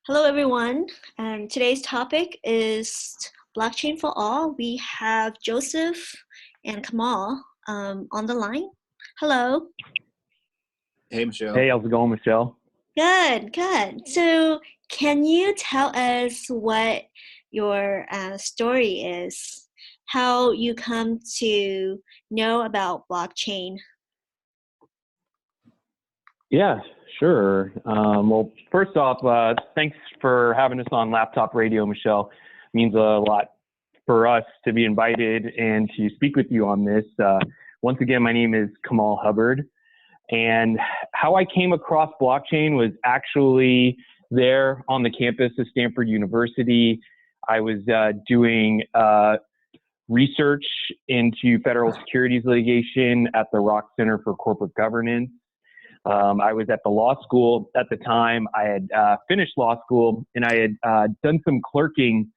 Hello, everyone. Today's topic is blockchain for all. We have Joseph and Kamal on the line. Hello. Hey, Michelle. Hey, how's it going, Michelle? Good, good. So, can you tell us what your story is? How you come to know about blockchain? Yeah, sure. Well, first off, thanks for having us on Laptop Radio, Michelle. It means a lot for us to be invited and to speak with you on this. Once again, my name is Kamal Hubbard, and how I came across blockchain was actually there on the campus of Stanford University. I was doing research into federal securities litigation at the Rock Center for Corporate Governance. I was at the law school at the time. I had finished law school, and I had done some clerking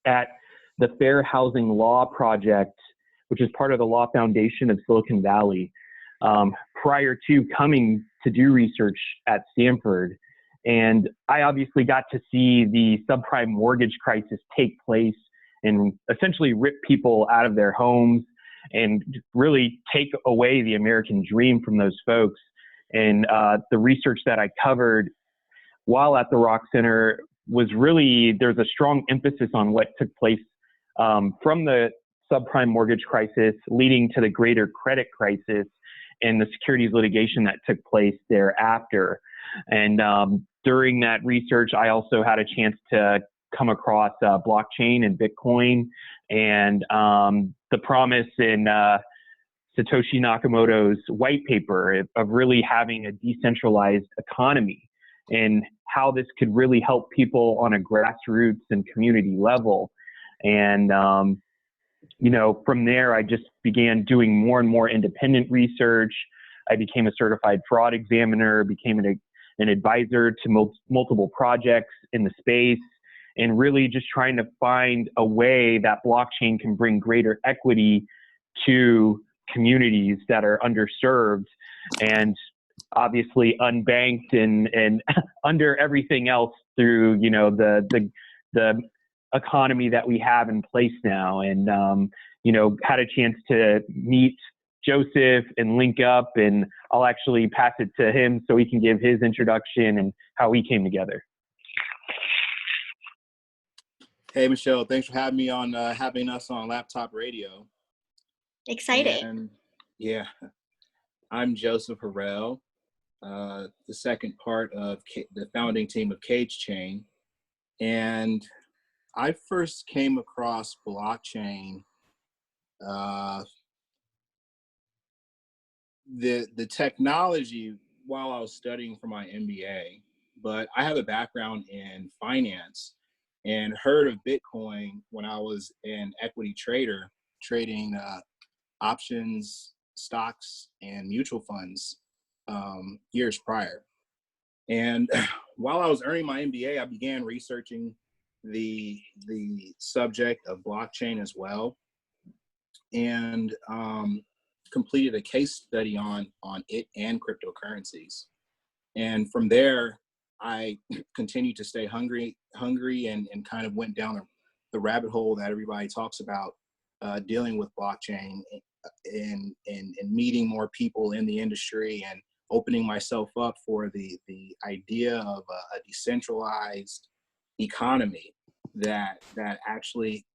at the Fair Housing Law Project, which is part of the Law Foundation of Silicon Valley, prior to coming to do research at Stanford. And I obviously got to see the subprime mortgage crisis take place and essentially rip people out of their homes and really take away the American dream from those folks. And the research that I covered while at the Rock Center was really, there's a strong emphasis on what took place from the subprime mortgage crisis leading to the greater credit crisis and the securities litigation that took place thereafter. And during that research, I also had a chance to come across blockchain and Bitcoin and the promise in Satoshi Nakamoto's white paper of really having a decentralized economy and how this could really help people on a grassroots and community level. And, from there, I just began doing more and more independent research. I became a certified fraud examiner, became an advisor to multiple projects in the space, and really just trying to find a way that blockchain can bring greater equity to communities that are underserved and obviously unbanked and under everything else through the economy that we have in place now. And had a chance to meet Joseph and link up, and I'll actually pass it to him so he can give his introduction and how we came together. Hey, Michelle. Thanks for having us on Laptop Radio. Excited. And yeah, I'm Joseph Harrell, the second part of the founding team of Cage Chain. And I first came across blockchain, the technology while I was studying for my MBA, but I have a background in finance and heard of Bitcoin when I was an equity trader, trading options, stocks, and mutual funds years prior. And while I was earning my MBA, I began researching the subject of blockchain as well, and completed a case study on it and cryptocurrencies. And from there, I continued to stay hungry and kind of went down the rabbit hole that everybody talks about, dealing with blockchain and meeting more people in the industry and opening myself up for the idea of a decentralized economy that actually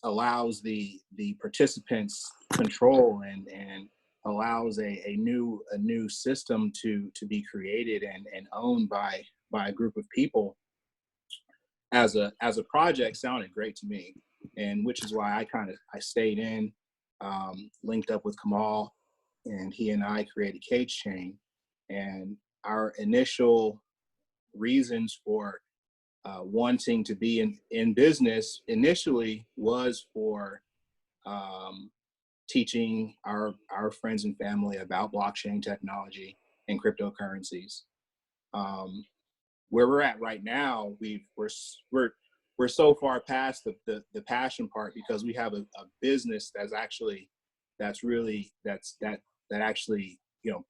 allows the participants control and allows a new system to be created and owned by a group of people as a project sounded great to me, and which is why I stayed in, linked up with Kamal, and he and I created Cage Chain. And our initial reasons for wanting to be in business initially was for teaching our friends and family about blockchain technology and cryptocurrencies. Where we're at right now, we're so far past the passion part, because we have a business that actually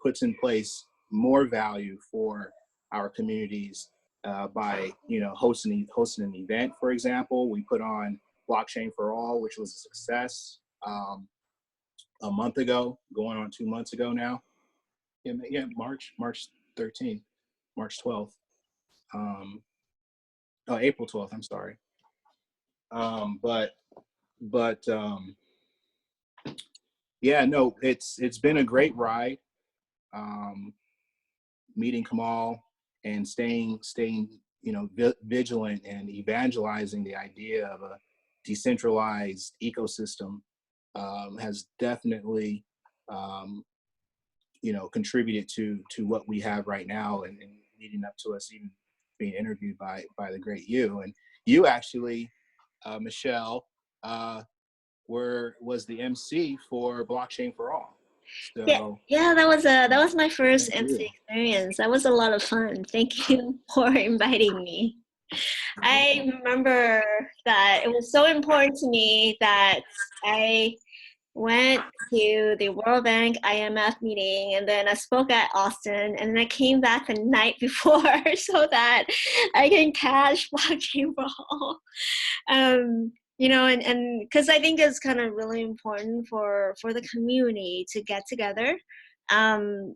puts in place more value for our communities by hosting an event. For example, we put on Blockchain for All, which was a success a month ago, going on 2 months ago now. Yeah, March 13th, March 12th. April 12th. I'm sorry. But yeah, no, it's been a great ride. Meeting Kamal and staying vigilant and evangelizing the idea of a decentralized ecosystem has definitely contributed to what we have right now, and leading up to us even being interviewed by the great you. And you actually, Michelle, was the MC for Blockchain for All. Yeah, So yeah, that was my first thank MC you. experience. That was a lot of fun. Thank you for inviting me. You're I welcome. remember that it was so important to me that I went to the World Bank IMF meeting, and then I spoke at Austin, and then I came back the night before so that I can catch Blockchain for All. And because I think it's kind of really important for the community to get together,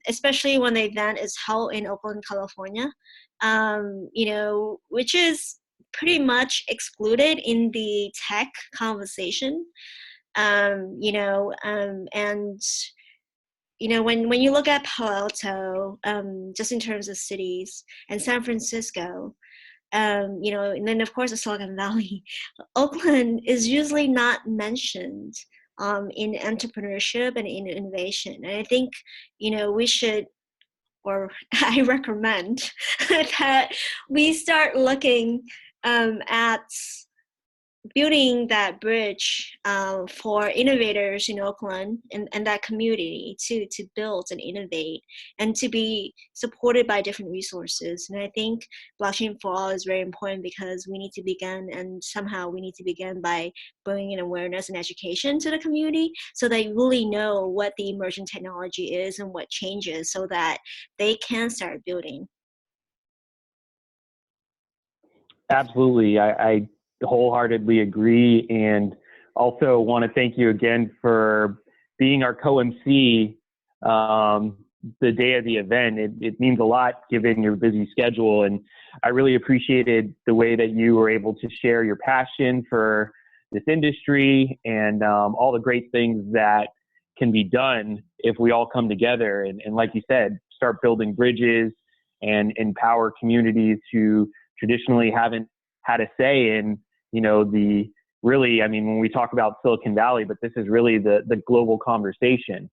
especially when the event is held in Oakland, California, which is pretty much excluded in the tech conversation. And when you look at Palo Alto, just in terms of cities, and San Francisco, and then of course the Silicon Valley, Oakland is usually not mentioned in entrepreneurship and in innovation. And I think, we should, or I recommend that we start looking at building that bridge for innovators in Oakland and that community to build and innovate and to be supported by different resources. And I think Blockchain for All is very important because we need to begin, and somehow we need to begin by bringing awareness and education to the community so they really know what the emerging technology is and what changes so that they can start building. Absolutely. I wholeheartedly agree. And also want to thank you again for being our co-MC the day of the event. It means a lot given your busy schedule. And I really appreciated the way that you were able to share your passion for this industry and all the great things that can be done if we all come together. And like you said, start building bridges and empower communities who traditionally haven't had a say in, when we talk about Silicon Valley, but this is really the global conversation.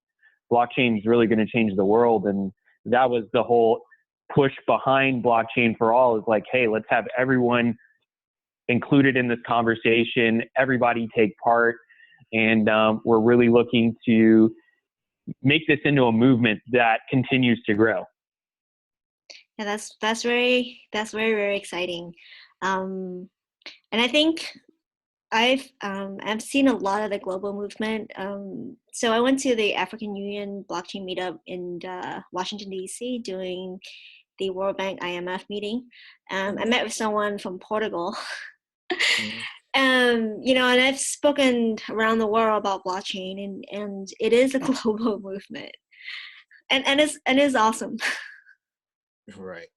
Blockchain is really going to change the world. And that was the whole push behind Blockchain for All, is like, hey, let's have everyone included in this conversation, everybody take part. And we're really looking to make this into a movement that continues to grow. Yeah, that's very very exciting, and I think I've seen a lot of the global movement. So I went to the African Union blockchain meetup in Washington D.C. during the World Bank IMF meeting. I met with someone from Portugal. Mhm. And I've spoken around the world about blockchain, and it is a global movement, and it's awesome. Right.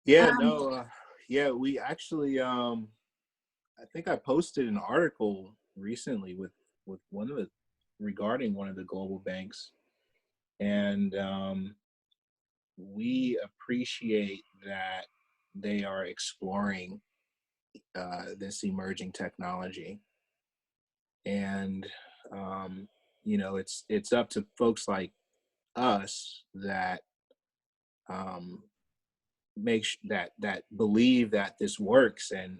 Yeah, Um, no, yeah, we actually, I think I posted an article recently with regarding one of the global banks, and we appreciate that they are exploring this emerging technology, and it's up to folks like us that um, that believe that this works and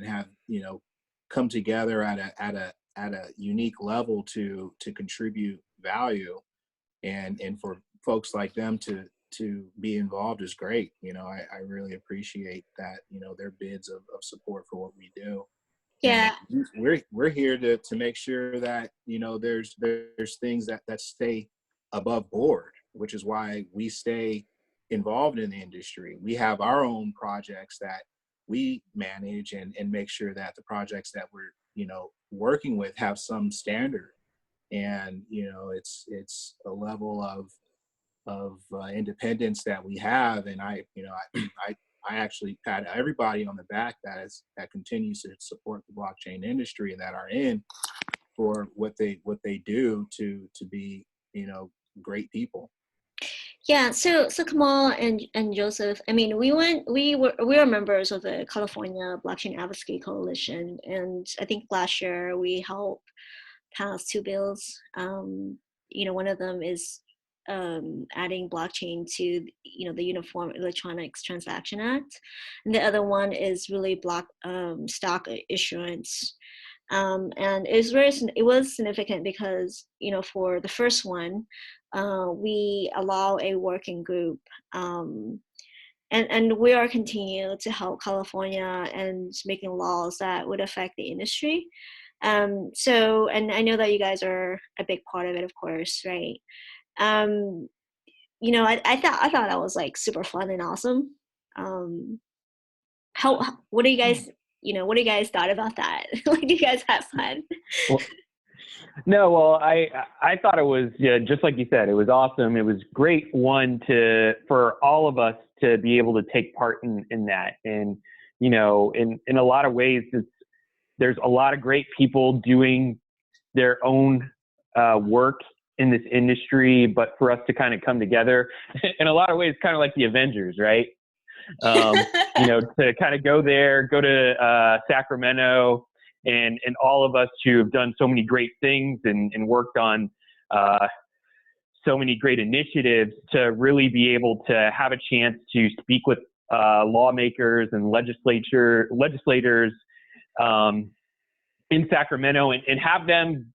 have come together at a unique level to contribute value, and for folks like them to be involved is great. I really appreciate that, their bids of support for what we do. And yeah, we're here to make sure that there's things that stay above board, which is why we stay involved in the industry. We have our own projects that we manage and make sure that the projects that we're, working with have some standard. And, it's a level of independence that we have. And I actually pat everybody on the back that continues to support the blockchain industry that are in for what they do to be, great people. Yeah, so Kamal and Joseph, I mean, we were members of the California Blockchain Advocacy Coalition, and I think last year we helped pass two bills. One of them is adding blockchain to the Uniform Electronics Transaction Act, and the other one is really stock issuance. And it was significant because for the first one, we allow a working group, and we are continue to help California and making laws that would affect the industry. And I know that you guys are a big part of it, of course, right? I thought that was like super fun and awesome. What do you guys, what do you guys thought about that? Like, do you guys have fun? Well, no, well, I thought it was, just like you said, it was awesome. It was great for all of us to be able to take part in that. And, in a lot of ways, there's a lot of great people doing their own work in this industry, but for us to kind of come together in a lot of ways, kind of like the Avengers, right? To kind of go to Sacramento, and all of us who have done so many great things and worked on so many great initiatives to really be able to have a chance to speak with lawmakers and legislators in Sacramento and have them,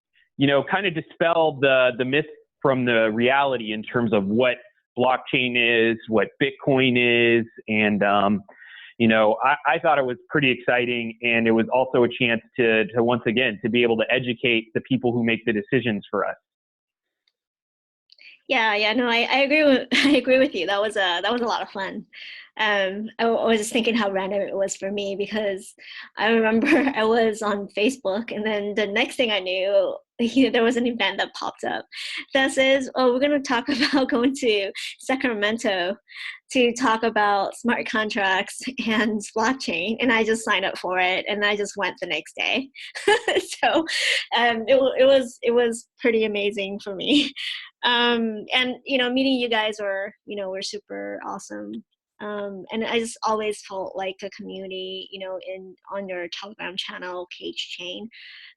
kind of dispel the myth from the reality in terms of what blockchain is, what Bitcoin is. And, I thought it was pretty exciting. And it was also a chance to once again, to be able to educate the people who make the decisions for us. Yeah, no, I agree with you. That was a lot of fun. I was just thinking how random it was for me because I remember I was on Facebook, and then the next thing I knew, there was an event that popped up that says, "Oh, we're going to talk about going to Sacramento to talk about smart contracts and blockchain," and I just signed up for it, and I just went the next day. So, it was pretty amazing for me. And meeting you guys were super awesome. And I just always felt like a community, on your Telegram channel, Cage Chain,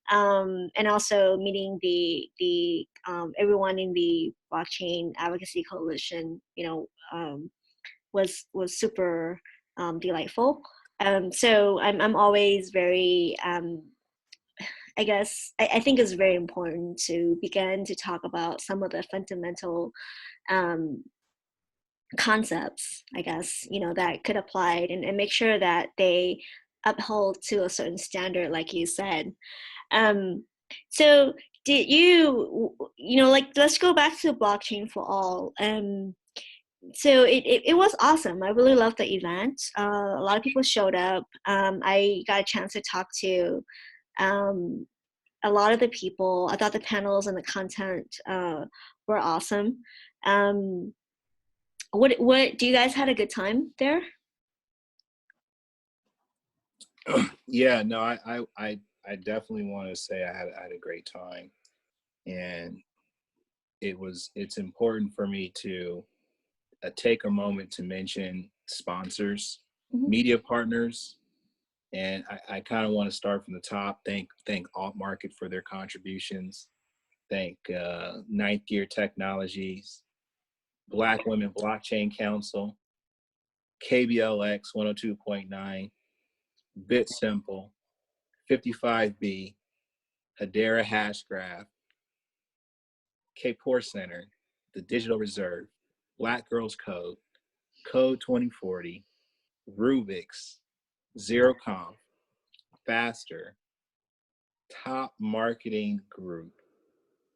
and also meeting the everyone in the Blockchain Advocacy Coalition, was super delightful. So I'm always very I think it's very important to begin to talk about some of the fundamental concepts, that could apply and make sure that they uphold to a certain standard, like you said. So did let's go back to blockchain for all. So it was awesome. I really loved the event. A lot of people showed up. I got a chance to talk to a lot of the people. I thought the panels and the content were awesome. What do you guys had a good time there? Yeah, no, I definitely want to say I had a great time, and it's important for me to take a moment to mention sponsors, media partners, and I kind of want to start from the top. Thank Alt Market for their contributions. Thank Ninth Gear Technologies, Black Women Blockchain Council, KBLX 102.9, Bit Simple, 55B, Hedera Hashgraph, Kapor Center, the Digital Reserve, Black Girls Code, Code 2040, Rubik's, ZeroConf, Faster, Top Marketing Group,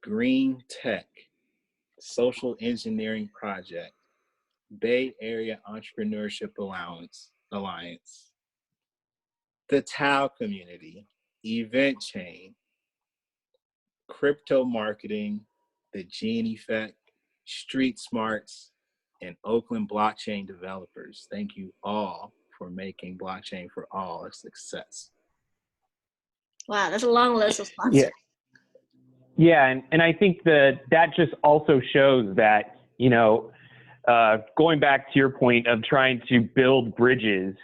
Green Tech, Social Engineering Project, Bay Area Entrepreneurship Alliance, the Tau Community, Event Chain, Crypto Marketing, the Gene Effect, Street Smarts, and Oakland Blockchain Developers. Thank you all for making Blockchain for All a success. Wow, that's a long list of Yeah. sponsors. Yeah, and I think that just also shows that, going back to your point of trying to build bridges,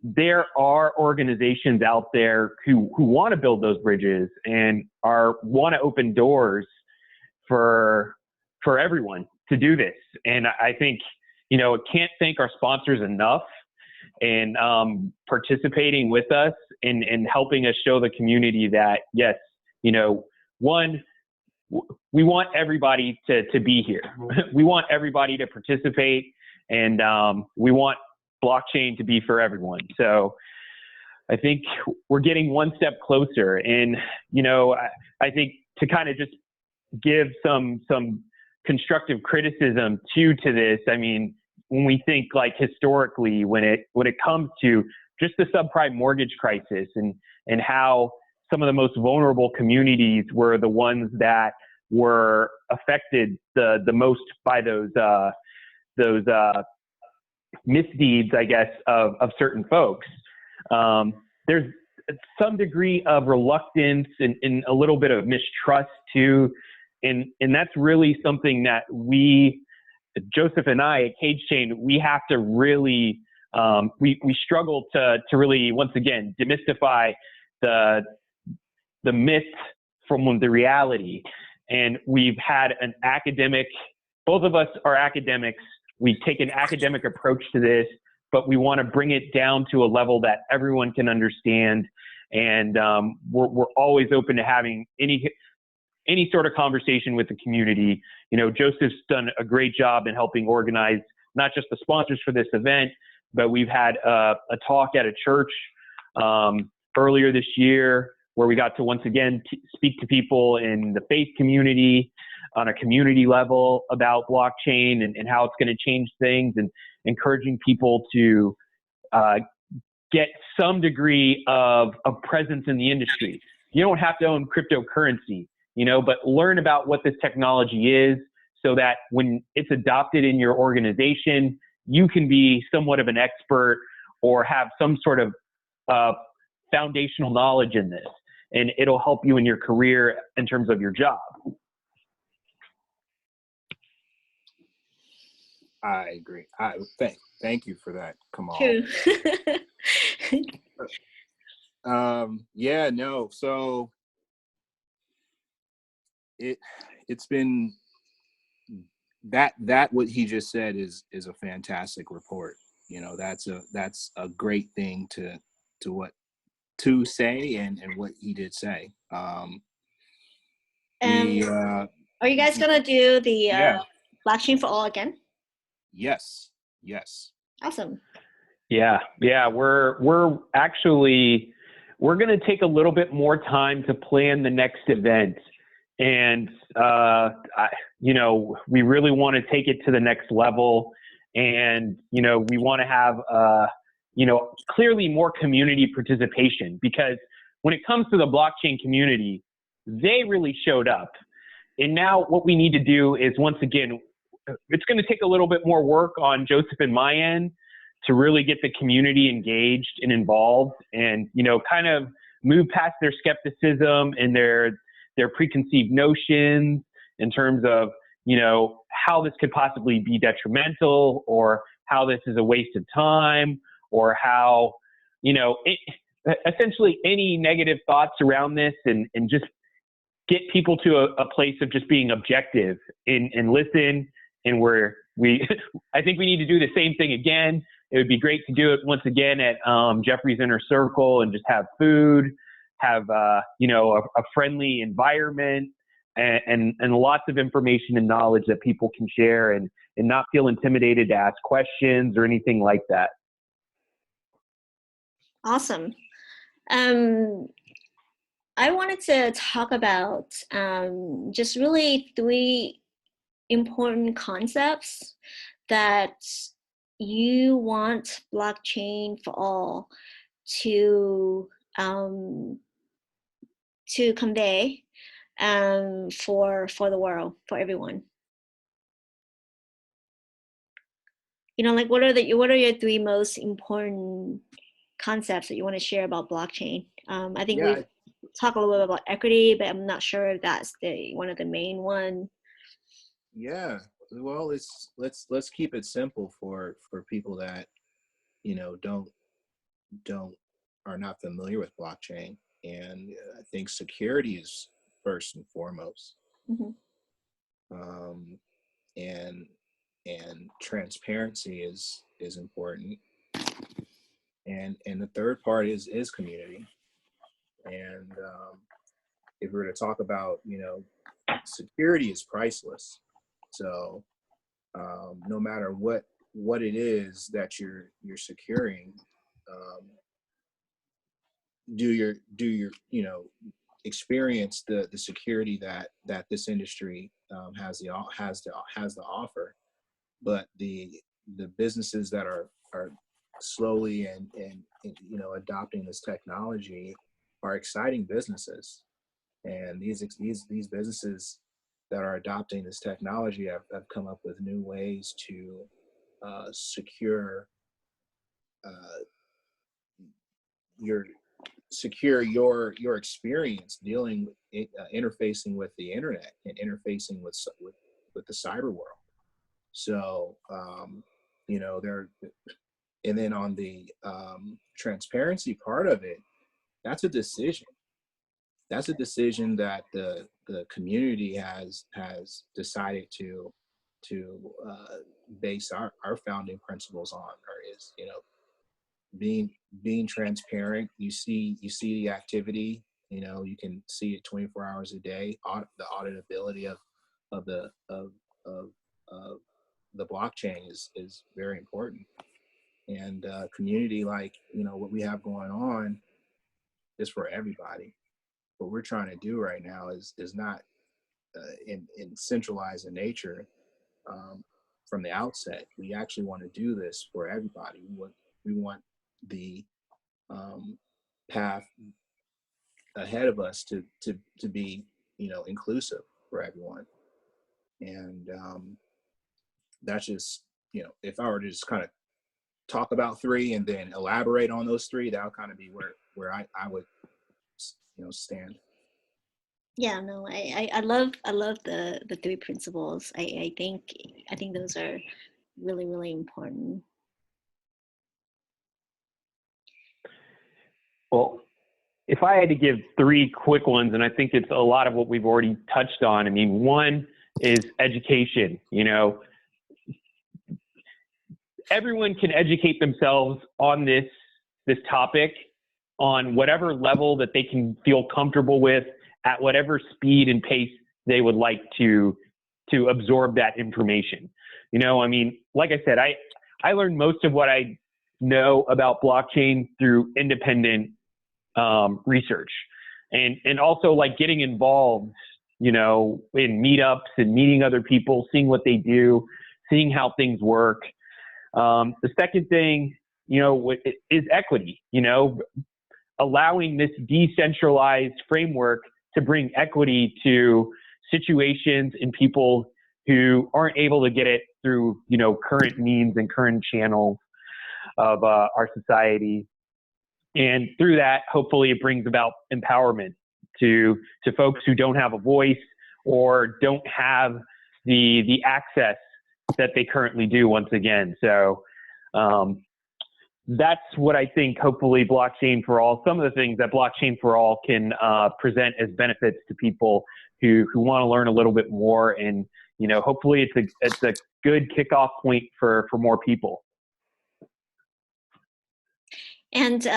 there are organizations out there who want to build those bridges and want to open doors for everyone to do this. And I think, can't thank our sponsors enough in participating with us and helping us show the community that, yes, one, we want everybody to be here. We want everybody to participate, and we want blockchain to be for everyone. So I think we're getting one step closer. And, I think to kind of just give some constructive criticism to this, I mean, when we think like historically, when it comes to just the subprime mortgage crisis and how some of the most vulnerable communities were the ones that were affected the most by those misdeeds, I guess, of certain folks. There's some degree of reluctance and a little bit of mistrust too. And that's really something that Joseph and I at Cage Chain, we have to really, we struggle to really, once again, demystify the myth from the reality. And we've had an academic, both of us are academics. We take an academic approach to this, but we want to bring it down to a level that everyone can understand. And we're always open to having any sort of conversation with the community. Joseph's done a great job in helping organize not just the sponsors for this event, but we've had a talk at a church earlier this year where we got to once again speak to people in the faith community on a community level about blockchain and how it's going to change things, and encouraging people to get some degree of presence in the industry. You don't have to own cryptocurrency, but learn about what this technology is so that when it's adopted in your organization, you can be somewhat of an expert or have some sort of foundational knowledge in this, and it'll help you in your career in terms of your job. I agree. Thank you for that, Kamal. True. Yeah, no. So it's been that what he just said is a fantastic report. That's a great thing to say and what he did say. Are you guys gonna do the blockchain for all again? Yes. Awesome. Yeah. We're actually, going to take a little bit more time to plan the next event. And, we really want to take it to the next level. And, we want to have, clearly more community participation, because when it comes to the blockchain community, they really showed up. And now what we need to do is, once again, it's going to take a little bit more work on Joseph and my end to really get the community engaged and involved, and, kind of move past their skepticism and their preconceived notions in terms of, how this could possibly be detrimental, or how this is a waste of time, or how, essentially any negative thoughts around this, and just get people to a place of just being objective and listen. And I think we need to do the same thing again. It would be great to do it once again at Jeffrey's Inner Circle, and just have food, have a friendly environment, and lots of information and knowledge that people can share, and not feel intimidated to ask questions or anything like that. Awesome. I wanted to talk about just really 3 important concepts that you want blockchain for all to um, to convey for the world, for everyone? You know, like what are your three most important concepts that you want to share about blockchain? I think Yeah, we've talked a little bit about equity, but I'm not sure if that's the one of the main one. yeah. Well, let's keep it simple for people that, you know, don't are not familiar with blockchain. And I think security is first and foremost. Hmm. Um, and transparency is important. And the third part is community. And if we were to talk about, you know, security is priceless. So no matter what it is that you're securing, um, do your you know, experience the security that this industry has to offer. But the businesses that are slowly and you know, adopting this technology are exciting businesses. And these businesses that are adopting this technology have come up with new ways to secure uh, your your experience dealing with it, interfacing with the internet and interfacing with the cyber world. So you know, there. And then on the transparency part of it, that's a decision. That's a decision that the community has decided to base our founding principles on, or is, you know, being transparent. You see the activity. You know, you can see it 24 hours a day. The auditability of the of, of the blockchain is very important. And community, like, you know, what we have going on is for everybody. What we're trying to do right now is not in centralized in nature. um, from the outset, we actually want to do this for everybody. We want the um, path ahead of us to be, you know, inclusive for everyone. And that's just, you know, if I were to just kind of talk about three and then elaborate on those three, that'll kind of be where I would, you know, stand. Yeah, no, I love the three principles. I think those are really, really important. Well, if I had to give three quick ones, and I think it's a lot of what we've already touched on. I mean, one is education. You know, everyone can educate themselves on this topic on whatever level that they can feel comfortable with, at whatever speed and pace they would like to absorb that information. You know, I mean, like I said, I learned most of what I know about blockchain through independent research, and also like getting involved, you know, in meetups and meeting other people, seeing what they do, seeing how things work. The second thing, you know, is equity. You know, allowing this decentralized framework to bring equity to situations and people who aren't able to get it through, you know, current means and current channels of our society. And through that, hopefully, it brings about empowerment to folks who don't have a voice or don't have the access that they currently do. Once again, so that's what I think. Hopefully, blockchain for all. Some of the things that blockchain for all can present as benefits to people who want to learn a little bit more, and, you know, hopefully, it's a good kickoff point for more people. And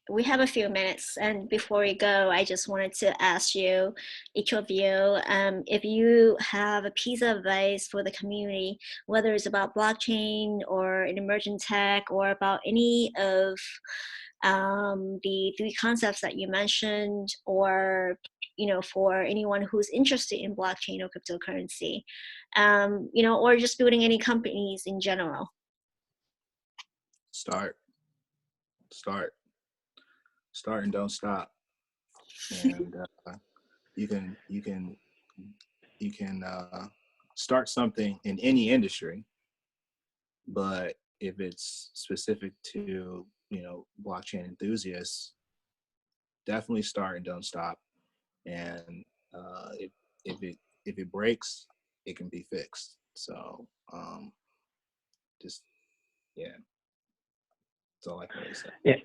we have a few minutes. And before we go, I just wanted to ask you, each of you, if you have a piece of advice for the community, whether it's about blockchain or an emerging tech or about any of the three concepts that you mentioned, or, you know, for anyone who's interested in blockchain or cryptocurrency, or just building any companies in general? Start, and don't stop. And you can start something in any industry, but if it's specific to blockchain enthusiasts, definitely start and don't stop. And if it breaks, it can be fixed. So just yeah, that's all I can really say. Yeah.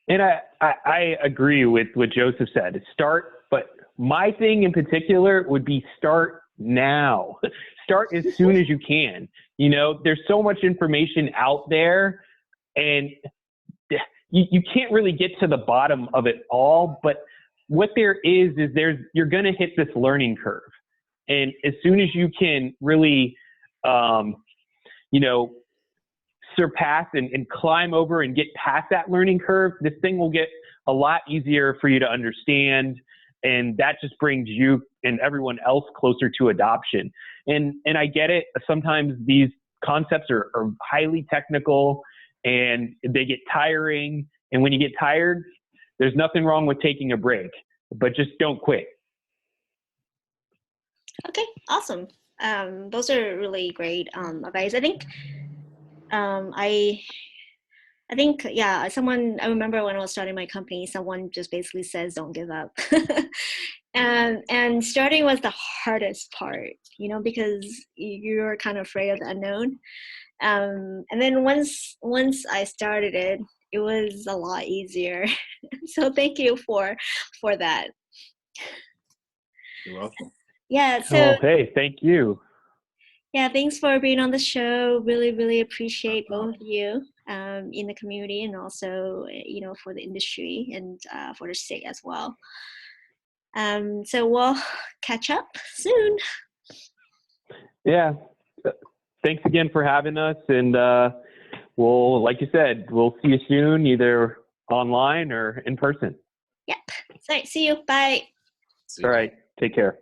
And I agree with what Joseph said. Start, but my thing in particular would be start now. Start as soon as you can. There's so much information out there, and you can't really get to the bottom of it all. But what there is you're going to hit this learning curve. And as soon as you can really, surpass and climb over and get past that learning curve, this thing will get a lot easier for you to understand. And that just brings you and everyone else closer to adoption. And I get it. Sometimes these concepts are highly technical and they get tiring. And when you get tired, there's nothing wrong with taking a break, but just don't quit. Okay, awesome. Those are really great advice. I think I remember when I was starting my company, someone just basically says, don't give up. And starting was the hardest part, because you're kind of afraid of the unknown. And then once I started it, it was a lot easier. So thank you for that. You're welcome. Yeah. So hey, thank you. Yeah, thanks for being on the show. Really, really appreciate both of you in the community, and also, for the industry and for the state as well. So we'll catch up soon. Yeah. Thanks again for having us. And like you said, we'll see you soon, either online or in person. Yep. So, see you. Bye. All right. Take care.